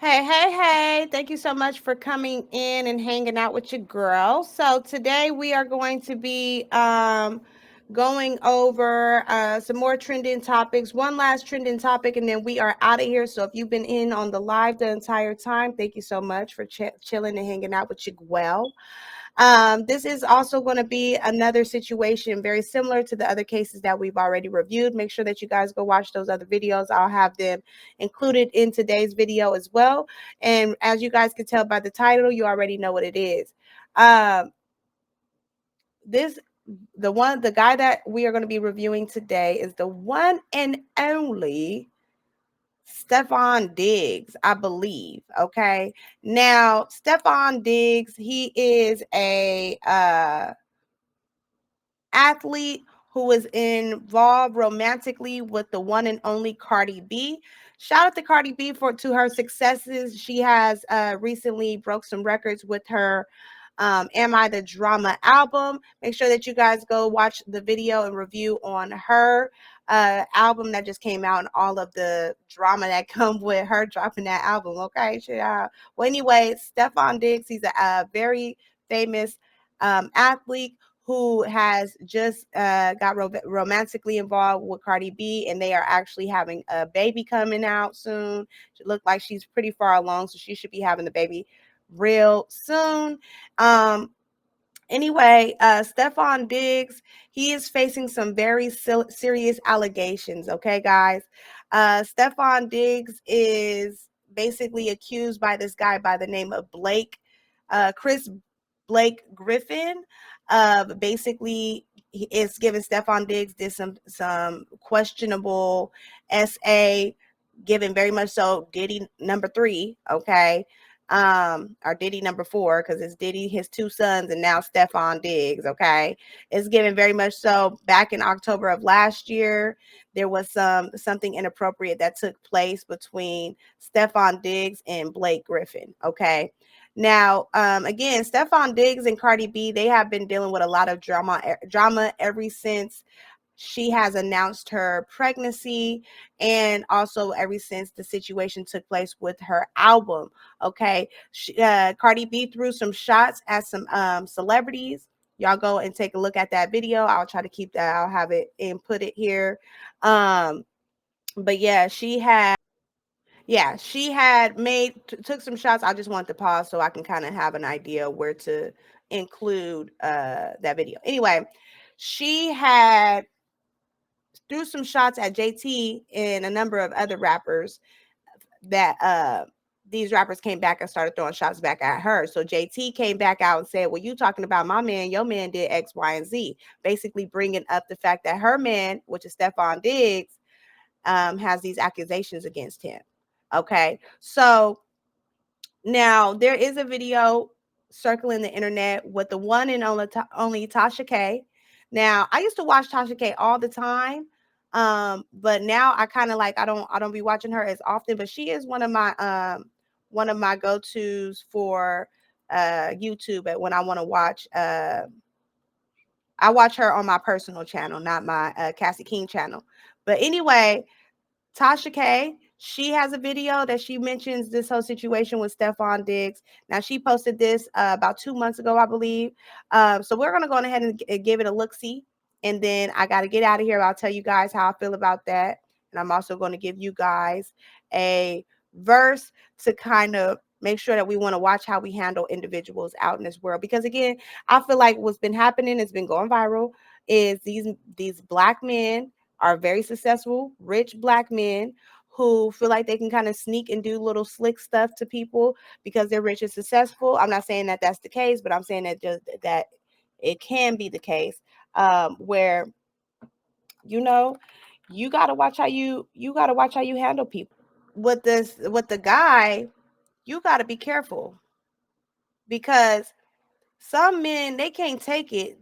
Hey. Thank you so much for coming in and hanging out with your girl. So today we are going to be going over some more trending topics, one last trending topic, and then we are out of here. So if you've been in on the live the entire time, thank you so much for chilling and hanging out with your girl. This is also going to be another situation very similar to the other cases that we've already reviewed. Make sure that you guys go watch those other videos. I'll have them included in today's video as well. And as you guys can tell by the title, you already know what it is. Um, this the guy that we are going to be reviewing today is the one and only Stefon Diggs, I believe. Okay. Now, Stefon Diggs, he is a athlete who is involved romantically with the one and only Cardi B. Shout out to Cardi B to her successes. She has recently broke some records with her Am I the Drama album. Make sure that you guys go watch the video and review on her album that just came out and all of the drama that come with her dropping that album. Okay, well, anyway, Stefon Diggs, he's a very famous athlete who has just got romantically involved with Cardi B, and they are actually having a baby coming out soon. She looked like she's pretty far along, so she should be having the baby real soon. Um, Anyway, Stefon Diggs, he is facing some very serious allegations. Okay, guys. Stefon Diggs is basically accused by this guy by the name of Chris Blake Griffin, of basically he is giving Stefon Diggs did some questionable SA, given very much so Diddy number 3. Okay, or Diddy number 4, because it's Diddy, his 2 sons, and now Stefon Diggs. Okay, it's given very much so. Back in October of last year, there was something inappropriate that took place between Stefon Diggs and Blake Griffin. Okay, now again, Stefon Diggs and Cardi B, they have been dealing with a lot of drama ever since she has announced her pregnancy, and also ever since the situation took place with her album. Okay, Cardi B threw some shots at some celebrities. Y'all go and take a look at that video. I'll try to keep that. I'll have it and put it here. Um, but she had took some shots. I just want to pause so I can kind of have an idea where to include that video. Anyway, she had threw some shots at JT and a number of other rappers that these rappers came back and started throwing shots back at her. So JT came back out and said, well, you talking about my man, your man did X, Y, and Z, basically bringing up the fact that her man, which is Stefon Diggs, has these accusations against him. Okay, so now there is a video circling the internet with the one and only Tasha K. Now, I used to watch Tasha K all the time, but now I kind of like I don't be watching her as often. But she is one of my go tos for YouTube. When I want to watch, I watch her on my personal channel, not my Cassie King channel. But anyway, Tasha K, she has a video that she mentions this whole situation with Stefon Diggs. Now, she posted this about 2 months ago, I believe. So we're going to go ahead and give it a look-see. And then I got to get out of here. I'll tell you guys how I feel about that. And I'm also going to give you guys a verse to kind of make sure that we want to watch how we handle individuals out in this world. Because, again, I feel like what's been happening, has been going viral, is these black men are very successful, rich black men who feel like they can kind of sneak and do little slick stuff to people because they're rich and successful. I'm not saying that that's the case, but I'm saying that just that it can be the case, where you know you got to watch how you got to watch how you handle people. With the guy, you got to be careful, because some men, they can't take it.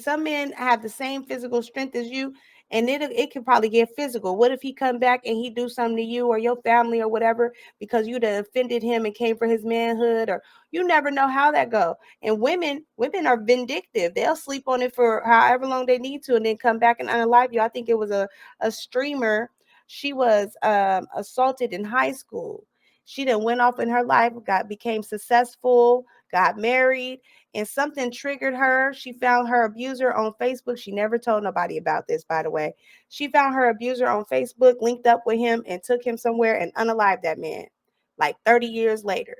Some men have the same physical strength as you, and it could probably get physical. What if he come back and he do something to you or your family or whatever because you'd have offended him and came for his manhood? Or you never know how that go. And women are vindictive. They'll sleep on it for however long they need to and then come back and unalive you. I think it was a streamer. She was assaulted in high school, She done went off in her life, became successful, got married, and something triggered her. She found her abuser on Facebook. She never told nobody about this, by the way. She found her abuser on Facebook, linked up with him, and took him somewhere and unalived that man like 30 years later.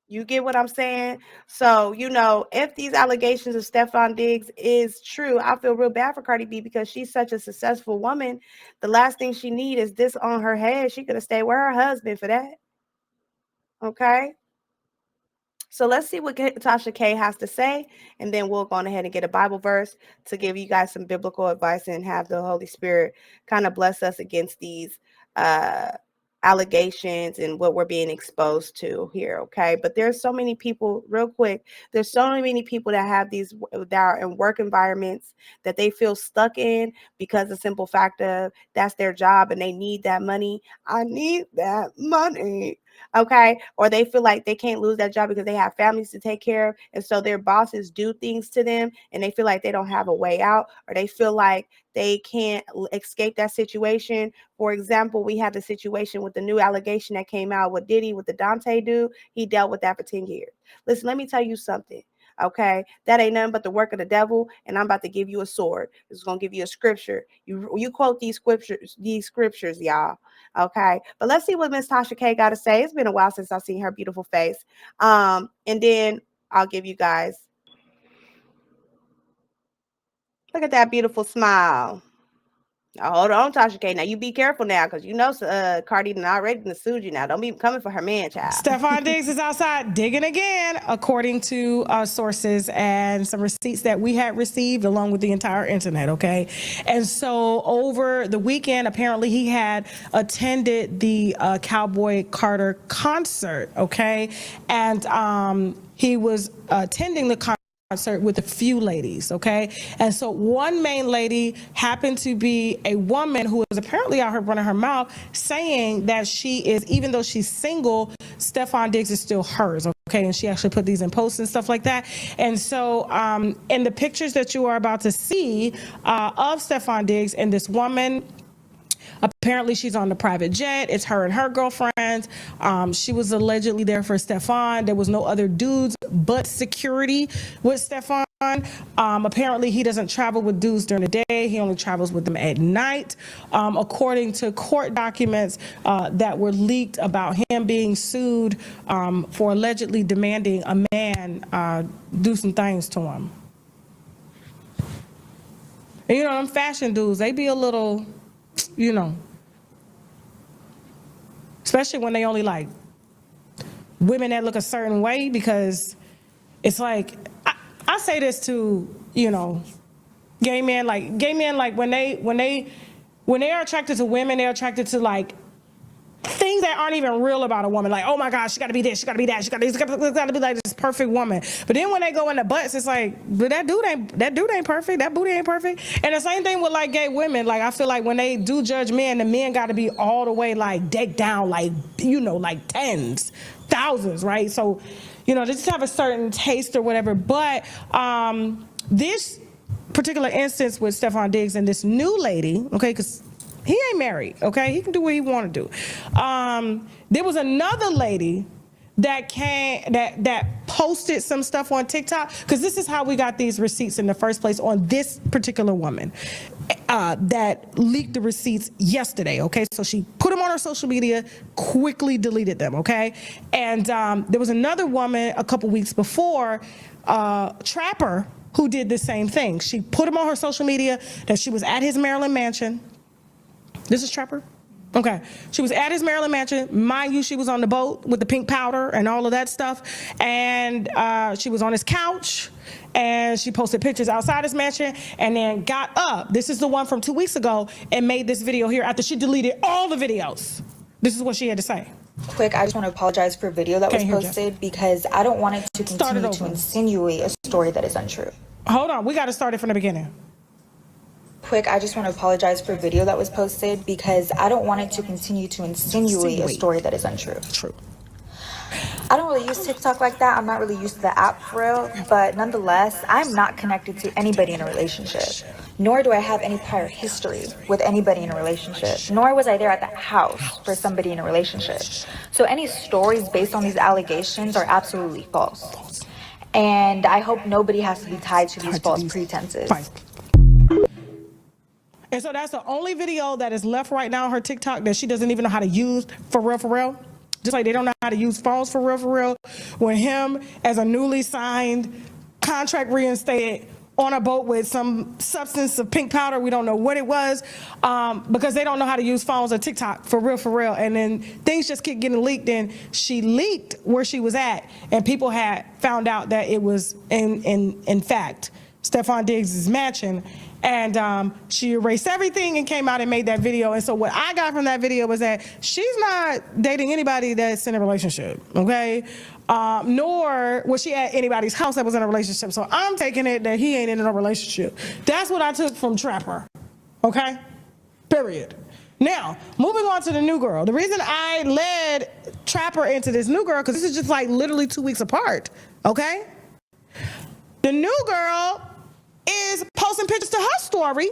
You get what I'm saying? So, if these allegations of Stefon Diggs is true, I feel real bad for Cardi B because she's such a successful woman. The last thing she need is this on her head. She could have stayed with her husband for that. Okay? So let's see what Tasha K has to say, and then we'll go on ahead and get a Bible verse to give you guys some biblical advice and have the Holy Spirit kind of bless us against these allegations and what we're being exposed to here. Okay. But there's so many people, real quick, there's so many people that have that are in work environments that they feel stuck in because the simple fact of that's their job and they need that money. I need that money. Okay. Or they feel like they can't lose that job because they have families to take care of. And so their bosses do things to them and they feel like they don't have a way out, or they feel like they can't escape that situation. For example, we had the situation with the new allegation that came out with Diddy, with the Dante dude. He dealt with that for 10 years. Listen, let me tell you something. Okay, that ain't nothing but the work of the devil, and I'm about to give you a sword. It's gonna give you a scripture. You quote these scriptures, y'all. Okay, but let's see what Miss Tasha K got to say. It's been a while since I've seen her beautiful face. And then I'll give you guys. Look at that beautiful smile. Now, hold on, Tasha K. Now you be careful now, because Cardi already sued you. Now don't be coming for her man, child. Stefon Diggs is outside digging again, according to sources and some receipts that we had received along with the entire internet. Okay, and so over the weekend, apparently he had attended the Cowboy Carter concert. Okay, and he was attending the concert with a few ladies, okay? And so one main lady happened to be a woman who was apparently out here running her mouth saying that she is, even though she's single, Stefon Diggs is still hers, okay? And she actually put these in posts and stuff like that. And so in the pictures that you are about to see of Stefon Diggs and this woman, apparently she's on the private jet. It's her and her girlfriends. She was allegedly there for Stefon. There was no other dudes but security with Stefon. Apparently he doesn't travel with dudes during the day. He only travels with them at night. According to court documents that were leaked about him being sued for allegedly demanding a man do some things to him. And them fashion dudes, they be a little, especially when they only like women that look a certain way, because it's like, I say this to, gay men, like when they are attracted to women, they're attracted to like things that aren't even real about a woman. Like, oh my gosh, she gotta be this, she gotta be that, she gotta be like this perfect woman. But then when they go in the butts, it's like, but that dude ain't perfect, that booty ain't perfect. And the same thing with like gay women. Like, I feel like when they do judge men, the men gotta be all the way like decked down, like, like tens, thousands, right? So, they just have a certain taste or whatever. But this particular instance with Stefon Diggs and this new lady, okay, because he ain't married, okay? He can do what he want to do. There was another lady that posted some stuff on TikTok, because this is how we got these receipts in the first place on this particular woman that leaked the receipts yesterday, okay? So she put them on her social media, quickly deleted them, okay? And there was another woman a couple weeks before, Trapper, who did the same thing. She put them on her social media that she was at his Maryland mansion. This is Trapper? Okay. She was at his Maryland mansion. Mind you, she was on the boat with the pink powder and all of that stuff. And she was on his couch, and she posted pictures outside his mansion and then got up. This is the one from 2 weeks ago, and made this video here after she deleted all the videos. This is what she had to say. Quick, I just want to apologize for a video that was posted because I don't want it to continue to insinuate a story that is untrue. Hold on. We got to start it from the beginning. Quick, I just want to apologize for a video that was posted because I don't want it to continue to insinuate a story that is untrue. True. I don't really use TikTok like that. I'm not really used to the app for real. But nonetheless, I'm not connected to anybody in a relationship. Nor do I have any prior history with anybody in a relationship. Nor was I there at the house for somebody in a relationship. So any stories based on these allegations are absolutely false. And I hope nobody has to be tied to these false pretenses. And so that's the only video that is left right now on her TikTok that she doesn't even know how to use for real. Just like they don't know how to use phones for real. When him, as a newly signed contract reinstated, on a boat with some substance of pink powder, we don't know what it was, because they don't know how to use phones or TikTok for real. And then things just keep getting leaked, and she leaked where she was at, and people had found out that it was in fact Stefon Diggs' mansion. And she erased everything and came out and made that video. And so what I got from that video was that she's not dating anybody that's in a relationship, okay? Nor was she at anybody's house that was in a relationship. So I'm taking it that he ain't in a relationship. That's what I took from Trapper, okay? Period. Now, moving on to the new girl. The reason I led Trapper into this new girl, because this is just like literally 2 weeks apart, okay? The new girl is posting pictures to her story.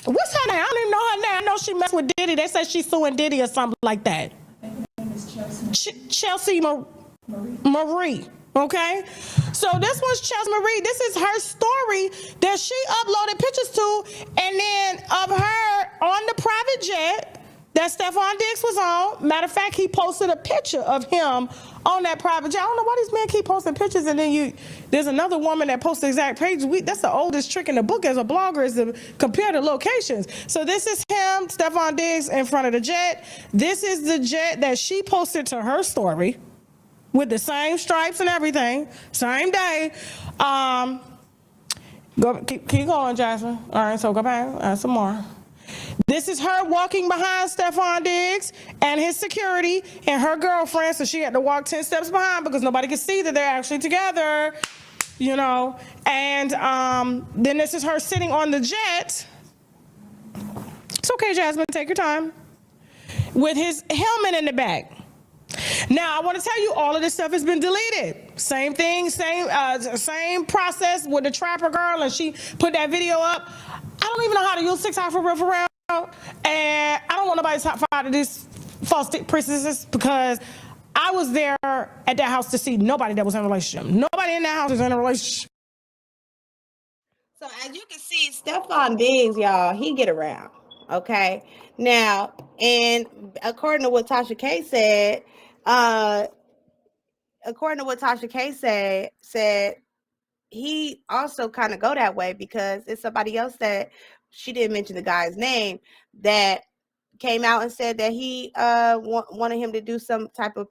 What's her name? I don't even know her name. I know she messed with Diddy. They say she's suing Diddy or something like that. I think her name is Chelsea Marie. Okay? So this was Chelsea Marie. This is her story that she uploaded pictures to, and then of her on the private jet that Stefon Diggs was on. Matter of fact, he posted a picture of him on that private jet. I don't know why these men keep posting pictures, and then there's another woman that posts the exact page. That's the oldest trick in the book as a blogger, is to compare the locations. So this is him, Stefon Diggs, in front of the jet. This is the jet that she posted to her story with the same stripes and everything, same day. Keep going, Jasmine. All right, so go back, some more. This is her walking behind Stefon Diggs and his security and her girlfriend, so she had to walk 10 steps behind because nobody could see that they're actually together, you know. And then this is her sitting on the jet. It's okay, Jasmine, take your time. With his helmet in the back. Now, I want to tell you, all of this stuff has been deleted. Same thing, same process with the Trapper girl, and she put that video up. I don't even know how to use TikTok for real, and I don't want nobody to talk about these false princesses, because I was there at that house to see nobody that was in a relationship. Nobody in that house is in a relationship. So as you can see, Stefon Diggs, y'all, he get around, okay? Now, and according to what Tasha K said, said he also kind of go that way because it's somebody else that she didn't mention the guy's name that came out and said that he wanted him to do some type of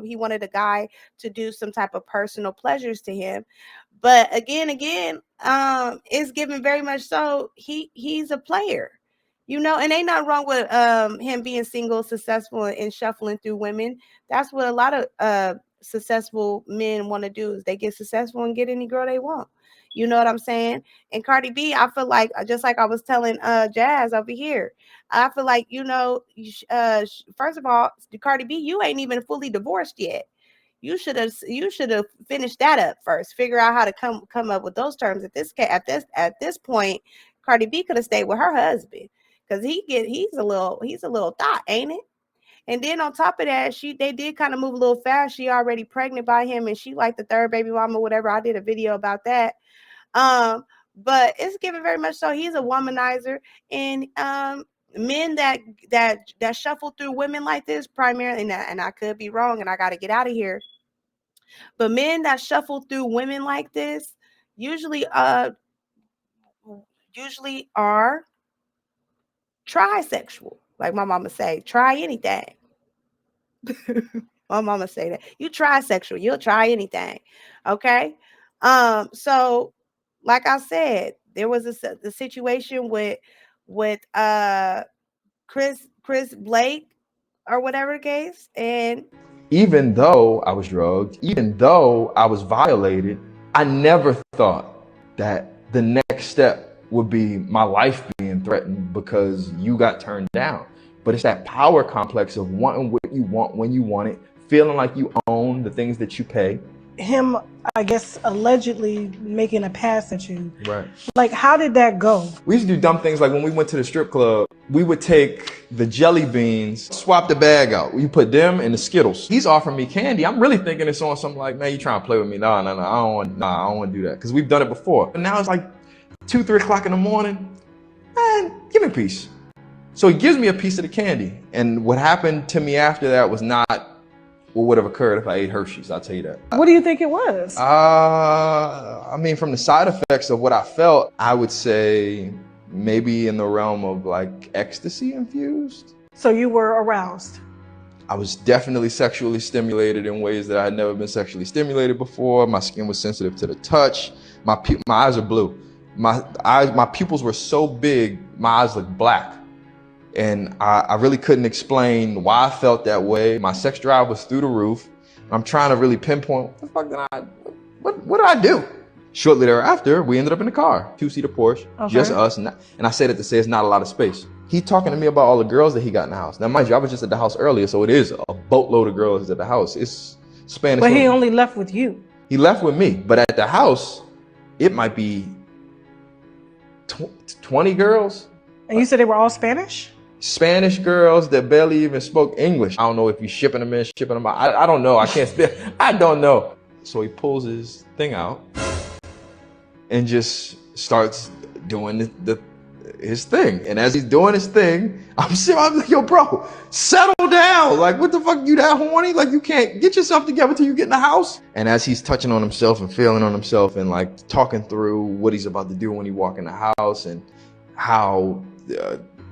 he wanted a guy to do some type of personal pleasures to him. But again, it's given very much so he's a player, you know, and ain't nothing wrong with him being single, successful, and shuffling through women. That's what a lot of successful men want to do, is they get successful and get any girl they want. You know what I'm saying? And Cardi B, I feel like, just like I was telling Jazz over here, I feel like, you know, first of all, Cardi B, you ain't even fully divorced yet. You should have finished that up first. Figure out how to come up with those terms. At this point, Cardi B could have stayed with her husband, because he's a little thought, ain't it? And then on top of that, they did kind of move a little fast. She already pregnant by him, and she like the third baby mama, whatever. I did a video about that. But it's given very much so he's a womanizer, and men that shuffle through women like this primarily, and I could be wrong, and I got to get out of here. But men that shuffle through women like this usually are trisexual. Like my mama say, try anything. My mama say that. You trisexual, you'll try anything. Okay? So like I said, there was the situation with Chris Blake or whatever the case, and even though I was drugged, even though I was violated, I never thought that the next step would be my life being threatened because you got turned down. But it's that power complex of wanting what you want when you want it, feeling like you own the things that you pay. Him, I guess, allegedly making a pass at you. Right. Like, how did that go? We used to do dumb things like when we went to the strip club, we would take the jelly beans, swap the bag out. We put them in the Skittles. He's offering me candy. I'm really thinking it's on something like, man, you trying to play with me? No, I don't want to do that. Because we've done it before. But now it's like 2, 3 o'clock in the morning. Man, give me a piece. So he gives me a piece of the candy. And what happened to me after that was not what would have occurred if I ate Hershey's, I'll tell you that. What do you think it was? I mean, from the side effects of what I felt, I would say maybe in the realm of like ecstasy infused. So you were aroused? I was definitely sexually stimulated in ways that I had never been sexually stimulated before. My skin was sensitive to the touch. My eyes are blue. My pupils were so big, my eyes looked black. And I really couldn't explain why I felt that way. My sex drive was through the roof. I'm trying to really pinpoint what did I do? Shortly thereafter, we ended up in the car, 2-seater Porsche, just us. And I say that to say it's not a lot of space. He talking to me about all the girls that he got in the house. Now, mind you, I was just at the house earlier, so it is a boatload of girls at the house. It's Spanish. But he only left with you. He left with me, but at the house, it might be 20 girls. And you said they were all Spanish? Spanish girls that barely even spoke English. I don't know if he's shipping them in, shipping them out. I don't know. I can't speak. I don't know. So he pulls his thing out and just starts doing his thing. And as he's doing his thing, I'm like, yo, bro, settle down. Like, what the fuck? You that horny? Like, you can't get yourself together till you get in the house? And as he's touching on himself and feeling on himself and like talking through what he's about to do when he walk in the house and how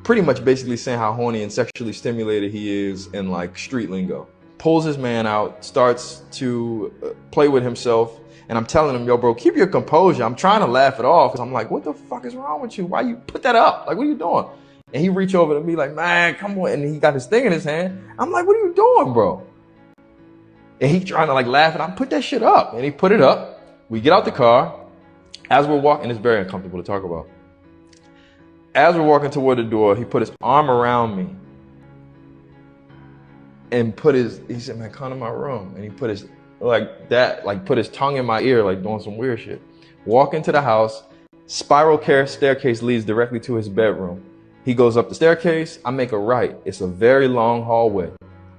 pretty much basically saying how horny and sexually stimulated he is in like street lingo. Pulls his man out, starts to play with himself. And I'm telling him, yo, bro, keep your composure. I'm trying to laugh it off. Cause I'm like, what the fuck is wrong with you? Why you put that up? Like, what are you doing? And he reach over to me like, man, come on. And he got his thing in his hand. I'm like, what are you doing, bro? And he trying to like laugh and I put that shit up. And he put it up. We get out the car. As we're walking, it's very uncomfortable to talk about. As we're walking toward the door, he put his arm around me and he said, man, come to my room. And he put his, put his tongue in my ear, like doing some weird shit. Walk into the house, spiral staircase leads directly to his bedroom. He goes up the staircase, I make a right. It's a very long hallway.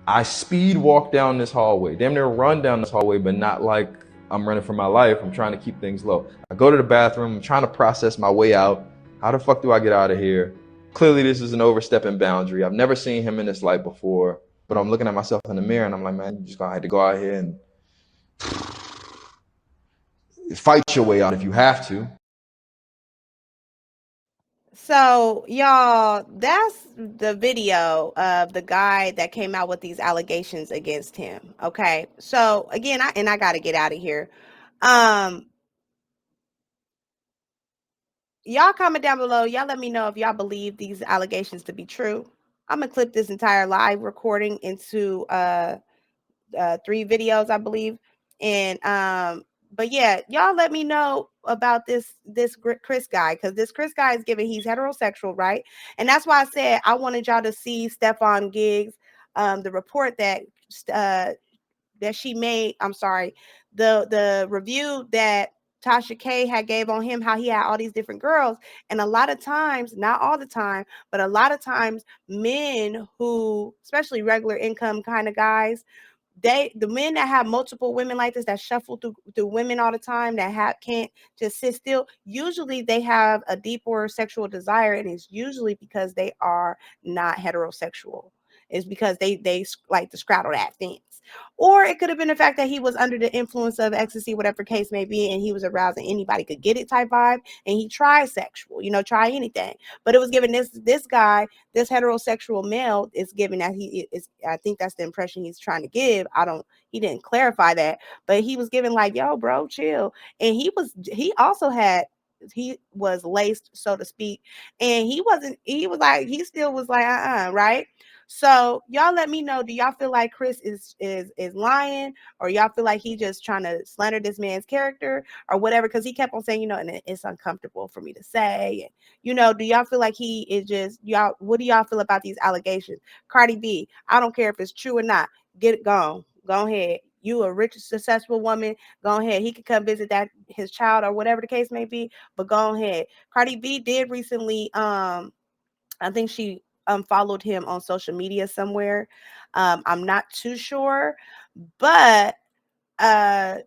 I speed walk down this hallway, damn near run down this hallway, but not like I'm running for my life. I'm trying to keep things low. I go to the bathroom, I'm trying to process my way out. How the fuck do I get out of here? Clearly this is an overstepping boundary. I've never seen him in this light before, but I'm looking at myself in the mirror and I'm like, man, you just gonna have to go out here and fight your way out if you have to. So, y'all, that's the video of the guy that came out with these allegations against him. Okay. So again, I got to get out of here. Y'all comment down below. Y'all let me know if y'all believe these allegations to be true. I'm gonna clip this entire live recording into 3 videos, I believe. And but yeah, y'all let me know about this Chris guy, because this Chris guy is he's heterosexual, right? And that's why I said I wanted y'all to see Stefon Diggs, the report that she made. I'm sorry, the review that Tasha K had gave on him, how he had all these different girls. And a lot of times, not all the time, but a lot of times, men who, especially regular income kind of guys, the men that have multiple women like this, that shuffle through women all the time, that can't just sit still, usually they have a deeper sexual desire, and it's usually because they are not heterosexual. It's because they like to straddle that fence. Or it could have been the fact that he was under the influence of ecstasy, whatever case may be, and he was aroused and anybody could get it type vibe, and he tried sexual, try anything. But it was given this guy, this heterosexual male, is given that he is, I think that's the impression he's trying to give. He didn't clarify that, but he was given like, yo, bro, chill. And he was laced, so to speak, and he still was like, right? So y'all let me know, do y'all feel like Chris is lying, or y'all feel like he just trying to slander this man's character or whatever? Because he kept on saying, and it's uncomfortable for me to say. And, do y'all feel like he is just, what do y'all feel about these allegations? Cardi B, I don't care if it's true or not. Get it gone. Go ahead. you a rich, successful woman, go ahead. He could come visit his child or whatever the case may be, but go ahead. Cardi B did recently, I think she followed him on social media somewhere. I'm not too sure, but however,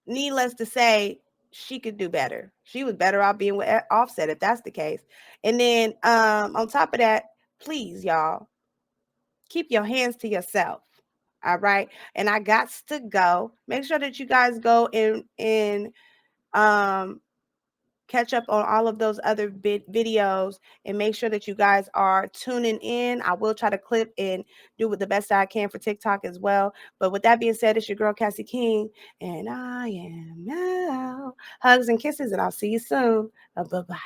needless to say, she could do better. She was better off being with Offset if that's the case. And then on top of that, please, y'all, keep your hands to yourself. All right. And I got to go. Make sure that you guys go and catch up on all of those other videos and make sure that you guys are tuning in. I will try to clip and do the best I can for TikTok as well. But with that being said, it's your girl Cassie King, and I am out. Hugs and kisses, and I'll see you soon. Bye-bye.